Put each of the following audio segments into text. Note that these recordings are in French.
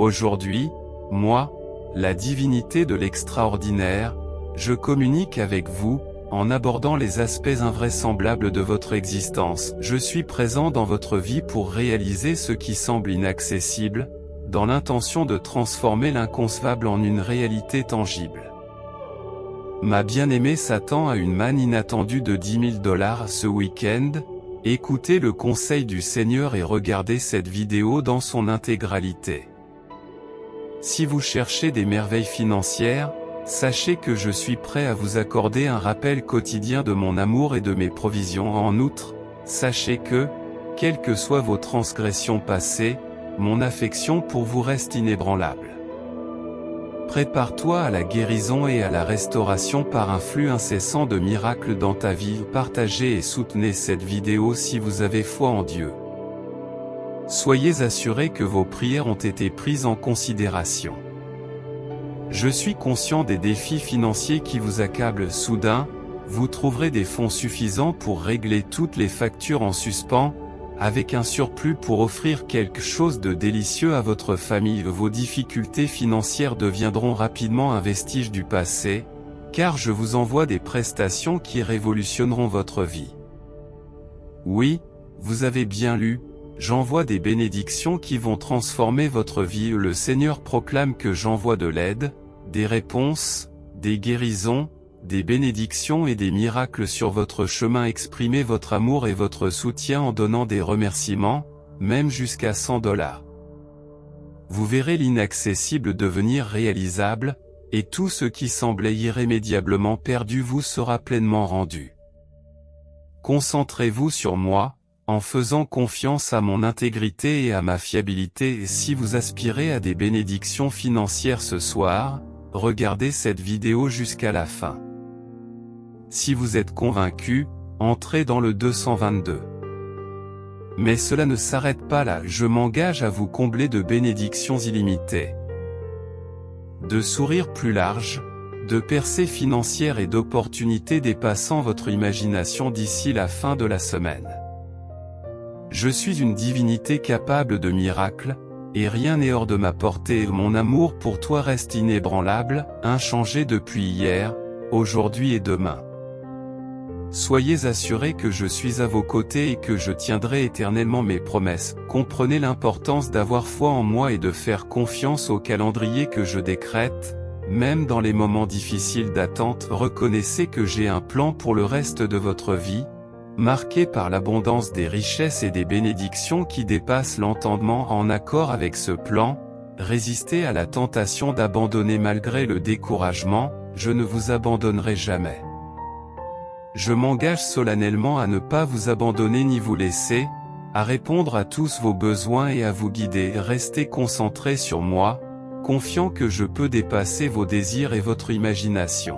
Aujourd'hui, moi, la divinité de l'extraordinaire, je communique avec vous, en abordant les aspects invraisemblables de votre existence. Je suis présent dans votre vie pour réaliser ce qui semble inaccessible, dans l'intention de transformer l'inconcevable en une réalité tangible. Ma bien-aimée s'attend à une manne inattendue de $10 000 ce week-end. Écoutez le conseil du Seigneur et regardez cette vidéo dans son intégralité. Si vous cherchez des merveilles financières, sachez que je suis prêt à vous accorder un rappel quotidien de mon amour et de mes provisions. En outre, sachez que, quelles que soient vos transgressions passées, mon affection pour vous reste inébranlable. Prépare-toi à la guérison et à la restauration par un flux incessant de miracles dans ta vie. Partagez et soutenez cette vidéo si vous avez foi en Dieu. Soyez assurés que vos prières ont été prises en considération. Je suis conscient des défis financiers qui vous accablent. Soudain, vous trouverez des fonds suffisants pour régler toutes les factures en suspens, avec un surplus pour offrir quelque chose de délicieux à votre famille. Vos difficultés financières deviendront rapidement un vestige du passé, car je vous envoie des prestations qui révolutionneront votre vie. Oui, vous avez bien lu, j'envoie des bénédictions qui vont transformer votre vie. Le Seigneur proclame que j'envoie de l'aide, des réponses, des guérisons, des bénédictions et des miracles sur votre chemin. Exprimez votre amour et votre soutien en donnant des remerciements, même jusqu'à $100. Vous verrez l'inaccessible devenir réalisable, et tout ce qui semblait irrémédiablement perdu vous sera pleinement rendu. Concentrez-vous sur moi, en faisant confiance à mon intégrité et à ma fiabilité. Et si vous aspirez à des bénédictions financières ce soir, regardez cette vidéo jusqu'à la fin. Si vous êtes convaincu, entrez dans le 222. Mais cela ne s'arrête pas là, je m'engage à vous combler de bénédictions illimitées. De sourires plus larges, de percées financières et d'opportunités dépassant votre imagination d'ici la fin de la semaine. Je suis une divinité capable de miracles, et rien n'est hors de ma portée. Mon amour pour toi reste inébranlable, inchangé depuis hier, aujourd'hui et demain. Soyez assurés que je suis à vos côtés et que je tiendrai éternellement mes promesses. Comprenez l'importance d'avoir foi en moi et de faire confiance au calendrier que je décrète, même dans les moments difficiles d'attente. Reconnaissez que j'ai un plan pour le reste de votre vie, marqué par l'abondance des richesses et des bénédictions qui dépassent l'entendement. En accord avec ce plan, résistez à la tentation d'abandonner malgré le découragement, je ne vous abandonnerai jamais. Je m'engage solennellement à ne pas vous abandonner ni vous laisser, à répondre à tous vos besoins et à vous guider. Restez concentrés sur moi, confiant que je peux dépasser vos désirs et votre imagination.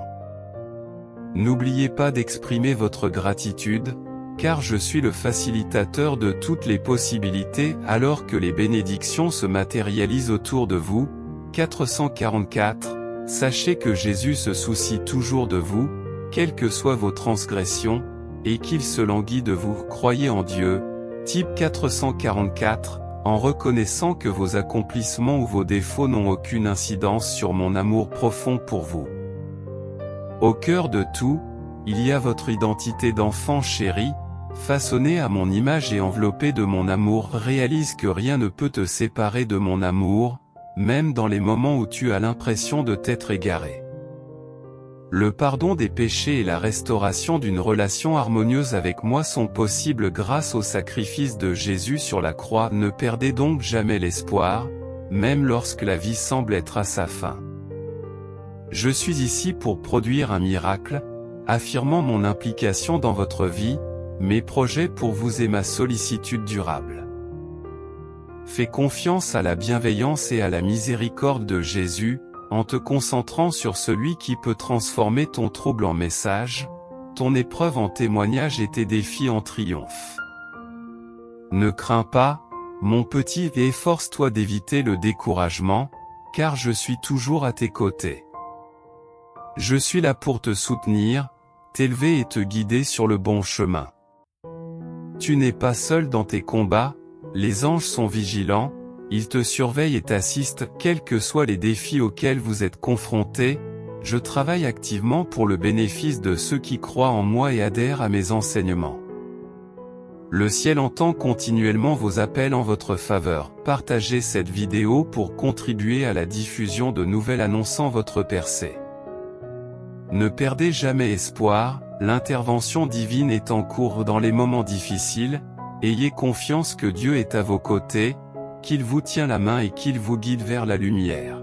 N'oubliez pas d'exprimer votre gratitude, car je suis le facilitateur de toutes les possibilités alors que les bénédictions se matérialisent autour de vous. 444. Sachez que Jésus se soucie toujours de vous, quelles que soient vos transgressions, et qu'il se languit de vous. Croyez en Dieu. Type 444, en reconnaissant que vos accomplissements ou vos défauts n'ont aucune incidence sur mon amour profond pour vous. Au cœur de tout, il y a votre identité d'enfant chéri, façonnée à mon image et enveloppée de mon amour. Réalise que rien ne peut te séparer de mon amour, même dans les moments où tu as l'impression de t'être égaré. Le pardon des péchés et la restauration d'une relation harmonieuse avec moi sont possibles grâce au sacrifice de Jésus sur la croix. Ne perdez donc jamais l'espoir, même lorsque la vie semble être à sa fin. Je suis ici pour produire un miracle, affirmant mon implication dans votre vie, mes projets pour vous et ma sollicitude durable. Fais confiance à la bienveillance et à la miséricorde de Jésus, en te concentrant sur celui qui peut transformer ton trouble en message, ton épreuve en témoignage et tes défis en triomphe. Ne crains pas, mon petit, et efforce-toi d'éviter le découragement, car je suis toujours à tes côtés. Je suis là pour te soutenir, t'élever et te guider sur le bon chemin. Tu n'es pas seul dans tes combats, les anges sont vigilants, Il te surveille et t'assiste, quels que soient les défis auxquels vous êtes confrontés. Je travaille activement pour le bénéfice de ceux qui croient en moi et adhèrent à mes enseignements. Le ciel entend continuellement vos appels en votre faveur. Partagez cette vidéo pour contribuer à la diffusion de nouvelles annonçant votre percée. Ne perdez jamais espoir, l'intervention divine est en cours dans les moments difficiles. Ayez confiance que Dieu est à vos côtés, qu'il vous tient la main et qu'il vous guide vers la lumière.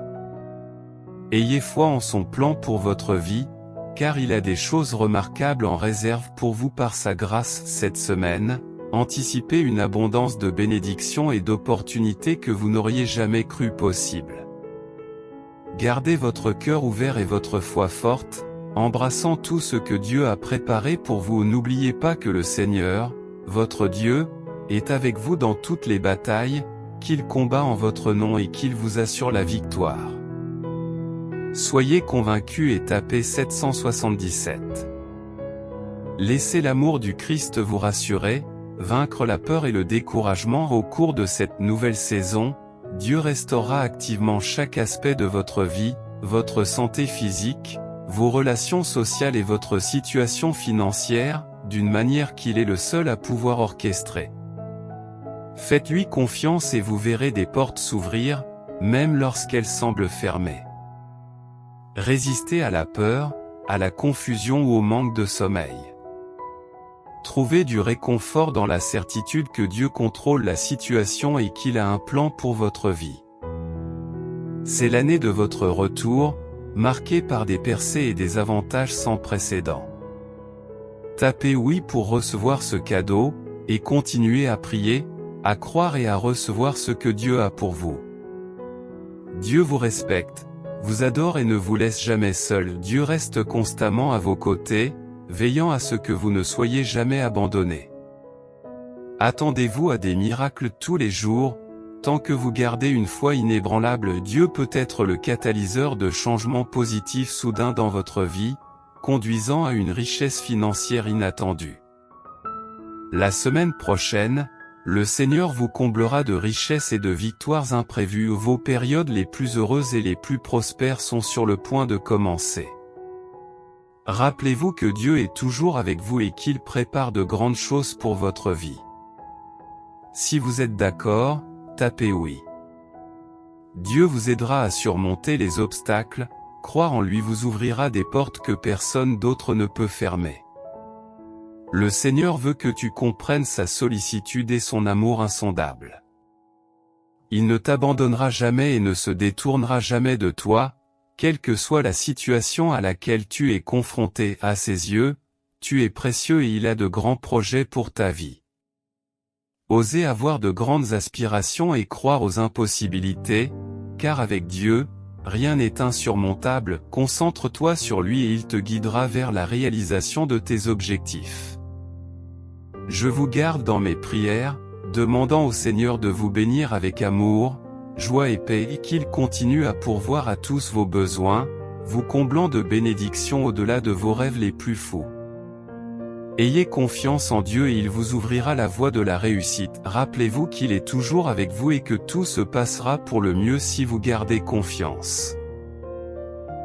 Ayez foi en son plan pour votre vie, car il a des choses remarquables en réserve pour vous par sa grâce cette semaine. Anticipez une abondance de bénédictions et d'opportunités que vous n'auriez jamais cru possible. Gardez votre cœur ouvert et votre foi forte, embrassant tout ce que Dieu a préparé pour vous. N'oubliez pas que le Seigneur, votre Dieu, est avec vous dans toutes les batailles, qu'il combat en votre nom et qu'il vous assure la victoire. Soyez convaincus et tapez 777. Laissez l'amour du Christ vous rassurer, vaincre la peur et le découragement. Au cours de cette nouvelle saison, Dieu restaurera activement chaque aspect de votre vie, votre santé physique, vos relations sociales et votre situation financière, d'une manière qu'il est le seul à pouvoir orchestrer. Faites-lui confiance et vous verrez des portes s'ouvrir, même lorsqu'elles semblent fermées. Résistez à la peur, à la confusion ou au manque de sommeil. Trouvez du réconfort dans la certitude que Dieu contrôle la situation et qu'il a un plan pour votre vie. C'est l'année de votre retour, marquée par des percées et des avantages sans précédent. Tapez oui pour recevoir ce cadeau, et continuez à prier, à croire et à recevoir ce que Dieu a pour vous. Dieu vous respecte, vous adore et ne vous laisse jamais seul. Dieu reste constamment à vos côtés, veillant à ce que vous ne soyez jamais abandonnés. Attendez-vous à des miracles tous les jours, tant que vous gardez une foi inébranlable. Dieu peut être le catalyseur de changements positifs soudains dans votre vie, conduisant à une richesse financière inattendue. La semaine prochaine, le Seigneur vous comblera de richesses et de victoires imprévues. Vos périodes les plus heureuses et les plus prospères sont sur le point de commencer. Rappelez-vous que Dieu est toujours avec vous et qu'il prépare de grandes choses pour votre vie. Si vous êtes d'accord, tapez oui. Dieu vous aidera à surmonter les obstacles, croire en lui vous ouvrira des portes que personne d'autre ne peut fermer. Le Seigneur veut que tu comprennes sa sollicitude et son amour insondable. Il ne t'abandonnera jamais et ne se détournera jamais de toi, quelle que soit la situation à laquelle tu es confronté. À ses yeux, tu es précieux et il a de grands projets pour ta vie. Osez avoir de grandes aspirations et croire aux impossibilités, car avec Dieu, rien n'est insurmontable. Concentre-toi sur lui et il te guidera vers la réalisation de tes objectifs. Je vous garde dans mes prières, demandant au Seigneur de vous bénir avec amour, joie et paix et qu'il continue à pourvoir à tous vos besoins, vous comblant de bénédictions au-delà de vos rêves les plus fous. Ayez confiance en Dieu et il vous ouvrira la voie de la réussite. Rappelez-vous qu'il est toujours avec vous et que tout se passera pour le mieux si vous gardez confiance.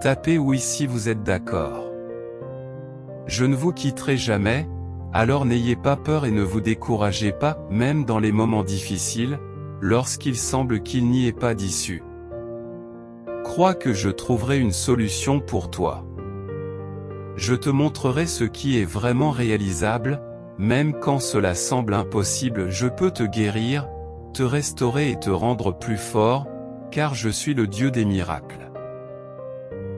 Tapez oui si vous êtes d'accord. Je ne vous quitterai jamais, alors n'ayez pas peur et ne vous découragez pas, même dans les moments difficiles, lorsqu'il semble qu'il n'y ait pas d'issue. Crois que je trouverai une solution pour toi. Je te montrerai ce qui est vraiment réalisable, même quand cela semble impossible. Je peux te guérir, te restaurer et te rendre plus fort, car je suis le Dieu des miracles.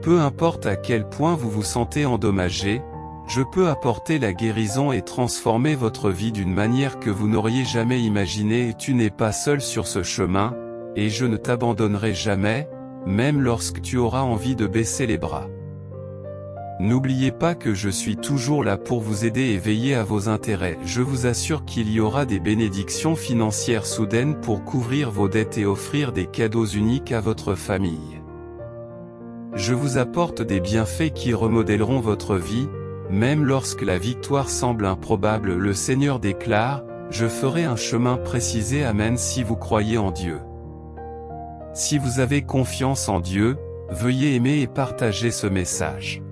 Peu importe à quel point vous vous sentez endommagé, je peux apporter la guérison et transformer votre vie d'une manière que vous n'auriez jamais imaginée. Et tu n'es pas seul sur ce chemin, et je ne t'abandonnerai jamais, même lorsque tu auras envie de baisser les bras. N'oubliez pas que je suis toujours là pour vous aider et veiller à vos intérêts. Je vous assure qu'il y aura des bénédictions financières soudaines pour couvrir vos dettes et offrir des cadeaux uniques à votre famille. Je vous apporte des bienfaits qui remodèleront votre vie, même lorsque la victoire semble improbable. Le Seigneur déclare, je ferai un chemin précisé. Amen. Si vous croyez en Dieu, Si vous avez confiance en Dieu, veuillez aimer et partager ce message.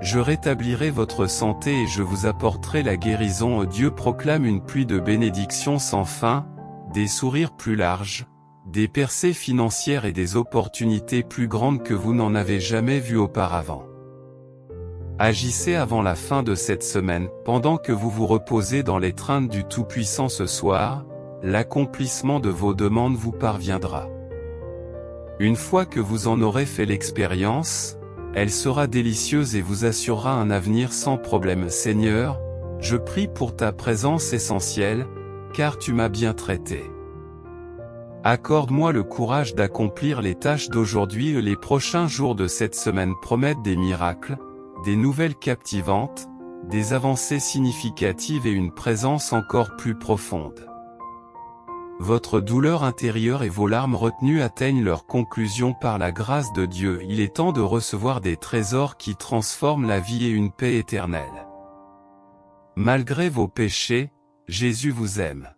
Je rétablirai votre santé et je vous apporterai la guérison. Dieu proclame une pluie de bénédictions sans fin, des sourires plus larges, des percées financières et des opportunités plus grandes que vous n'en avez jamais vues auparavant. Agissez avant la fin de cette semaine, pendant que vous vous reposez dans l'étreinte du Tout-Puissant ce soir, l'accomplissement de vos demandes vous parviendra. Une fois que vous en aurez fait l'expérience, elle sera délicieuse et vous assurera un avenir sans problème. Seigneur, je prie pour ta présence essentielle, car tu m'as bien traité. Accorde-moi le courage d'accomplir les tâches d'aujourd'hui. Les prochains jours de cette semaine promettent des miracles, des nouvelles captivantes, des avancées significatives et une présence encore plus profonde. Votre douleur intérieure et vos larmes retenues atteignent leur conclusion par la grâce de Dieu. Il est temps de recevoir des trésors qui transforment la vie et une paix éternelle. Malgré vos péchés, Jésus vous aime.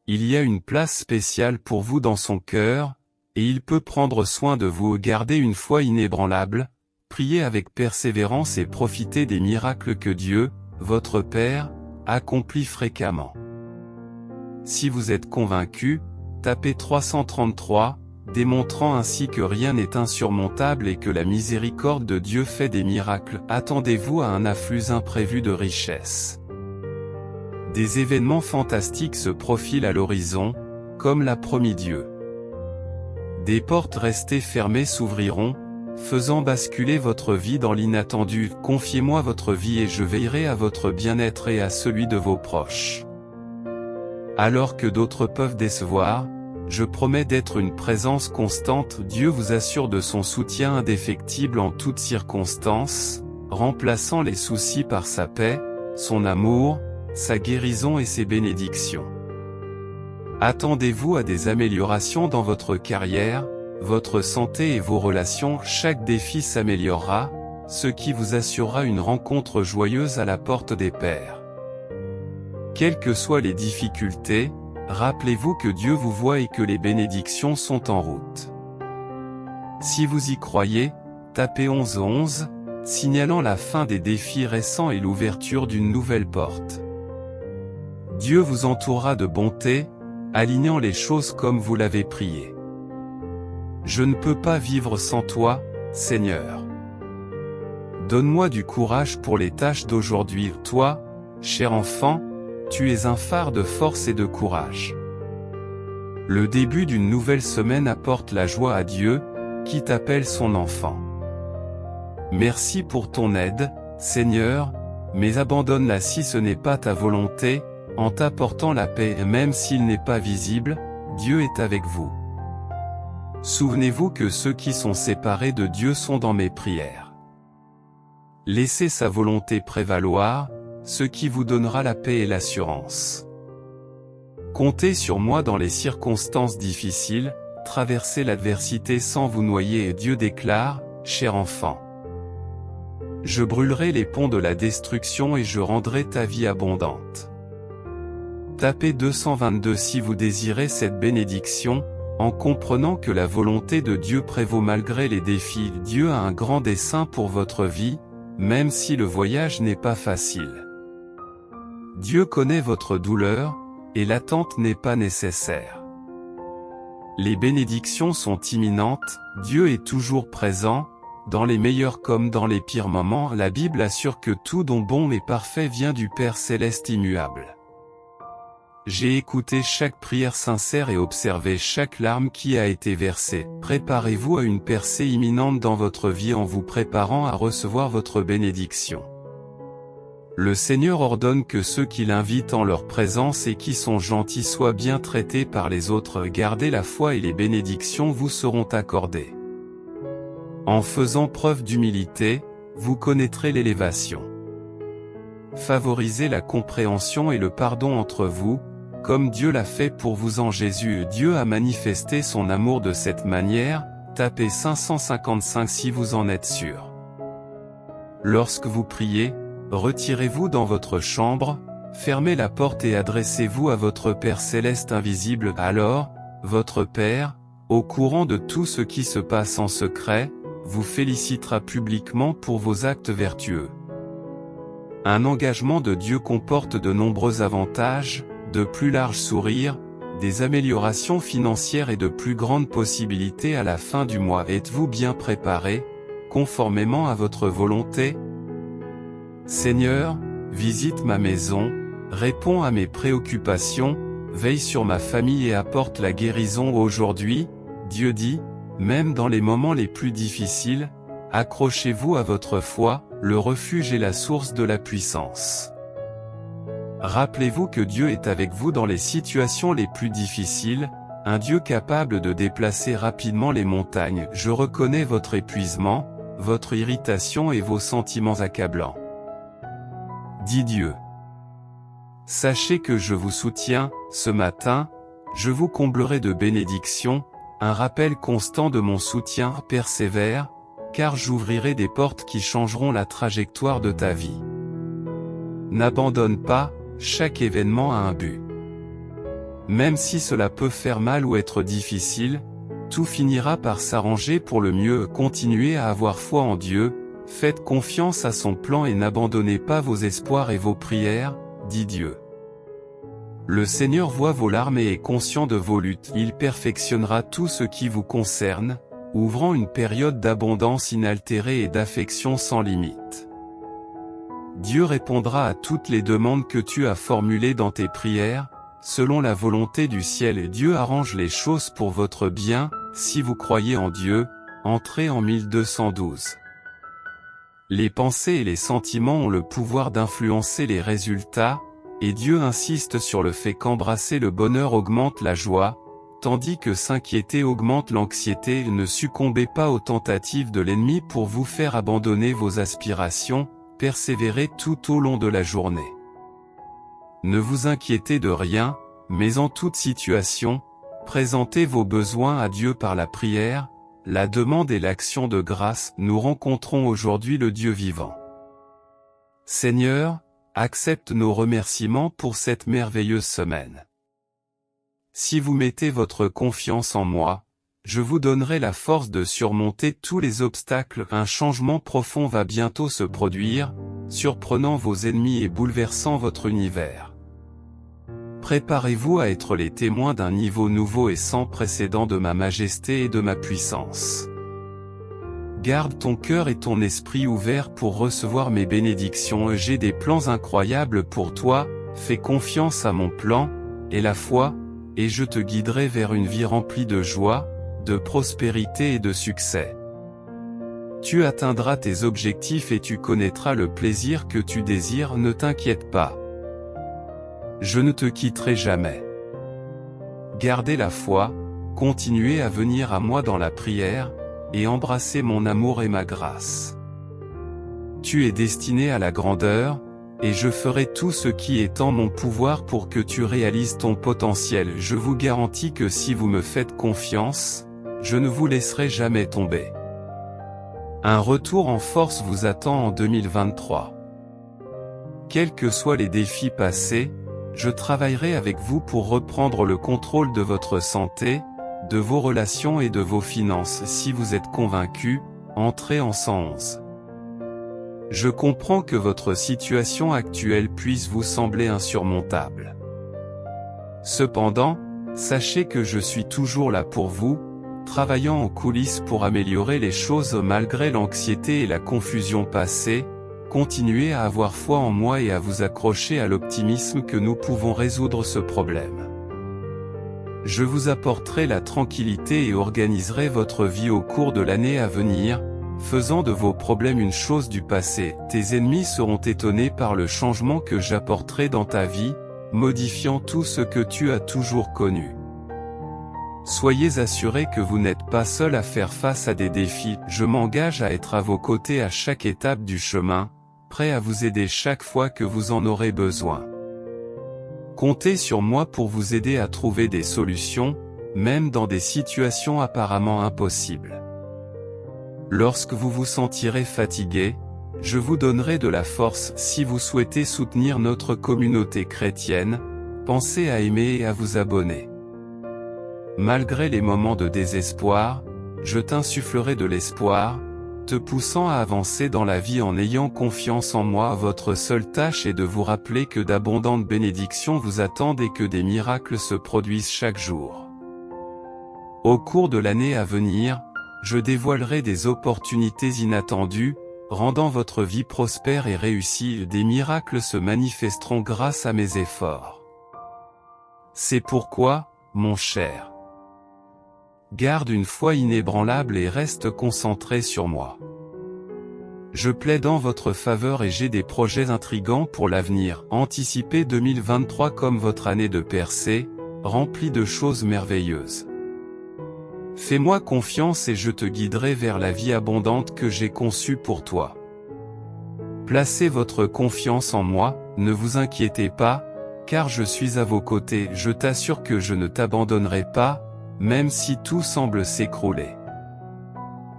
Il y a une place spéciale pour vous dans son cœur, et il peut prendre soin de vous. Gardez une foi inébranlable, priez avec persévérance et profitez des miracles que Dieu, votre Père, accomplit fréquemment. Si vous êtes convaincu, tapez 333, démontrant ainsi que rien n'est insurmontable et que la miséricorde de Dieu fait des miracles. Attendez-vous à un afflux imprévu de richesses. Des événements fantastiques se profilent à l'horizon, comme l'a promis Dieu. Des portes restées fermées s'ouvriront, faisant basculer votre vie dans l'inattendu. Confiez-moi votre vie et je veillerai à votre bien-être et à celui de vos proches. Alors que d'autres peuvent décevoir, je promets d'être une présence constante. Dieu vous assure de son soutien indéfectible en toutes circonstances, remplaçant les soucis par sa paix, son amour, sa guérison et ses bénédictions. Attendez-vous à des améliorations dans votre carrière, votre santé et vos relations. Chaque défi s'améliorera, ce qui vous assurera une rencontre joyeuse à la porte des pairs. Quelles que soient les difficultés, rappelez-vous que Dieu vous voit et que les bénédictions sont en route. Si vous y croyez, tapez 1111, signalant la fin des défis récents et l'ouverture d'une nouvelle porte. Dieu vous entourera de bonté, alignant les choses comme vous l'avez prié. Je ne peux pas vivre sans toi, Seigneur. Donne-moi du courage pour les tâches d'aujourd'hui. Toi, cher enfant, tu es un phare de force et de courage. Le début d'une nouvelle semaine apporte la joie à Dieu, qui t'appelle son enfant. Merci pour ton aide, Seigneur, mais abandonne-la si ce n'est pas ta volonté, en t'apportant la paix. Même s'il n'est pas visible, Dieu est avec vous. Souvenez-vous que ceux qui sont séparés de Dieu sont dans mes prières. Laissez sa volonté prévaloir, ce qui vous donnera la paix et l'assurance. Comptez sur moi dans les circonstances difficiles, traversez l'adversité sans vous noyer et Dieu déclare, cher enfant. Je brûlerai les ponts de la destruction et je rendrai ta vie abondante. Tapez 222 si vous désirez cette bénédiction, en comprenant que la volonté de Dieu prévaut malgré les défis. Dieu a un grand dessein pour votre vie, même si le voyage n'est pas facile. Dieu connaît votre douleur, et l'attente n'est pas nécessaire. Les bénédictions sont imminentes, Dieu est toujours présent, dans les meilleurs comme dans les pires moments. La Bible assure que tout don bon et parfait vient du Père céleste immuable. J'ai écouté chaque prière sincère et observé chaque larme qui a été versée. Préparez-vous à une percée imminente dans votre vie en vous préparant à recevoir votre bénédiction. Le Seigneur ordonne que ceux qui l'invitent en leur présence et qui sont gentils soient bien traités par les autres. Gardez la foi et les bénédictions vous seront accordées. En faisant preuve d'humilité, vous connaîtrez l'élévation. Favorisez la compréhension et le pardon entre vous, comme Dieu l'a fait pour vous en Jésus. Dieu a manifesté son amour de cette manière, tapez 555 si vous en êtes sûr. Lorsque vous priez, retirez-vous dans votre chambre, fermez la porte et adressez-vous à votre Père céleste invisible. Alors, votre Père, au courant de tout ce qui se passe en secret, vous félicitera publiquement pour vos actes vertueux. Un engagement de Dieu comporte de nombreux avantages, de plus larges sourires, des améliorations financières et de plus grandes possibilités à la fin du mois. Êtes-vous bien préparé, conformément à votre volonté? Seigneur, visite ma maison, réponds à mes préoccupations, veille sur ma famille et apporte la guérison aujourd'hui. Dieu dit, même dans les moments les plus difficiles, accrochez-vous à votre foi, le refuge est la source de la puissance. Rappelez-vous que Dieu est avec vous dans les situations les plus difficiles, un Dieu capable de déplacer rapidement les montagnes. Je reconnais votre épuisement, votre irritation et vos sentiments accablants. Dit Dieu. Sachez que je vous soutiens, ce matin, je vous comblerai de bénédictions, un rappel constant de mon soutien. Persévère, car j'ouvrirai des portes qui changeront la trajectoire de ta vie. N'abandonne pas, chaque événement a un but. Même si cela peut faire mal ou être difficile, tout finira par s'arranger pour le mieux. Continuez à avoir foi en Dieu, faites confiance à son plan et n'abandonnez pas vos espoirs et vos prières, dit Dieu. Le Seigneur voit vos larmes et est conscient de vos luttes. Il perfectionnera tout ce qui vous concerne, ouvrant une période d'abondance inaltérée et d'affection sans limite. Dieu répondra à toutes les demandes que tu as formulées dans tes prières, selon la volonté du ciel, et Dieu arrange les choses pour votre bien. Si vous croyez en Dieu, entrez en 1212. Les pensées et les sentiments ont le pouvoir d'influencer les résultats, et Dieu insiste sur le fait qu'embrasser le bonheur augmente la joie, tandis que s'inquiéter augmente l'anxiété. Ne succombez pas aux tentatives de l'ennemi pour vous faire abandonner vos aspirations, persévérez tout au long de la journée. Ne vous inquiétez de rien, mais en toute situation, présentez vos besoins à Dieu par la prière, la demande et l'action de grâce. Nous rencontrons aujourd'hui le Dieu vivant. Seigneur, accepte nos remerciements pour cette merveilleuse semaine. Si vous mettez votre confiance en moi, je vous donnerai la force de surmonter tous les obstacles. Un changement profond va bientôt se produire, surprenant vos ennemis et bouleversant votre univers. Préparez-vous à être les témoins d'un niveau nouveau et sans précédent de ma majesté et de ma puissance. Garde ton cœur et ton esprit ouverts pour recevoir mes bénédictions. J'ai des plans incroyables pour toi, fais confiance à mon plan, et la foi, et je te guiderai vers une vie remplie de joie, de prospérité et de succès. Tu atteindras tes objectifs et tu connaîtras le plaisir que tu désires. Ne t'inquiète pas. Je ne te quitterai jamais. Gardez la foi, continuez à venir à moi dans la prière, et embrassez mon amour et ma grâce. Tu es destiné à la grandeur, et je ferai tout ce qui est en mon pouvoir pour que tu réalises ton potentiel. Je vous garantis que si vous me faites confiance, je ne vous laisserai jamais tomber. Un retour en force vous attend en 2023. Quels que soient les défis passés, je travaillerai avec vous pour reprendre le contrôle de votre santé, de vos relations et de vos finances. Si vous êtes convaincu, entrez en 111. Je comprends que votre situation actuelle puisse vous sembler insurmontable. Cependant, sachez que je suis toujours là pour vous, travaillant en coulisses pour améliorer les choses malgré l'anxiété et la confusion passée. Continuez à avoir foi en moi et à vous accrocher à l'optimisme que nous pouvons résoudre ce problème. Je vous apporterai la tranquillité et organiserai votre vie au cours de l'année à venir, faisant de vos problèmes une chose du passé. Tes ennemis seront étonnés par le changement que j'apporterai dans ta vie, modifiant tout ce que tu as toujours connu. Soyez assurés que vous n'êtes pas seul à faire face à des défis. Je m'engage à être à vos côtés à chaque étape du chemin, prêt à vous aider chaque fois que vous en aurez besoin. Comptez sur moi pour vous aider à trouver des solutions, même dans des situations apparemment impossibles. Lorsque vous vous sentirez fatigué, je vous donnerai de la force. Si vous souhaitez soutenir notre communauté chrétienne, pensez à aimer et à vous abonner. Malgré les moments de désespoir, je t'insufflerai de l'espoir, te poussant à avancer dans la vie en ayant confiance en moi. Votre seule tâche est de vous rappeler que d'abondantes bénédictions vous attendent et que des miracles se produisent chaque jour. Au cours de l'année à venir, je dévoilerai des opportunités inattendues, rendant votre vie prospère et réussie. Des miracles se manifesteront grâce à mes efforts. C'est pourquoi, mon cher, garde une foi inébranlable et reste concentré sur moi. Je plaide en votre faveur et j'ai des projets intrigants pour l'avenir. Anticipez 2023 comme votre année de percée, remplie de choses merveilleuses. Fais-moi confiance et je te guiderai vers la vie abondante que j'ai conçue pour toi. Placez votre confiance en moi, ne vous inquiétez pas, car je suis à vos côtés. Je t'assure que je ne t'abandonnerai pas, même si tout semble s'écrouler.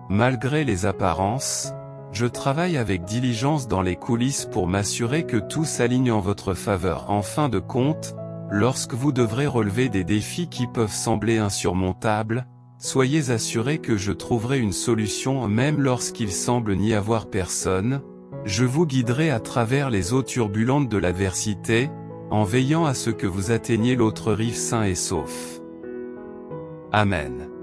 Malgré les apparences, je travaille avec diligence dans les coulisses pour m'assurer que tout s'aligne en votre faveur. En fin de compte, lorsque vous devrez relever des défis qui peuvent sembler insurmontables, soyez assurés que je trouverai une solution même lorsqu'il semble n'y avoir personne. Je vous guiderai à travers les eaux turbulentes de l'adversité, en veillant à ce que vous atteigniez l'autre rive sain et sauf. Amen.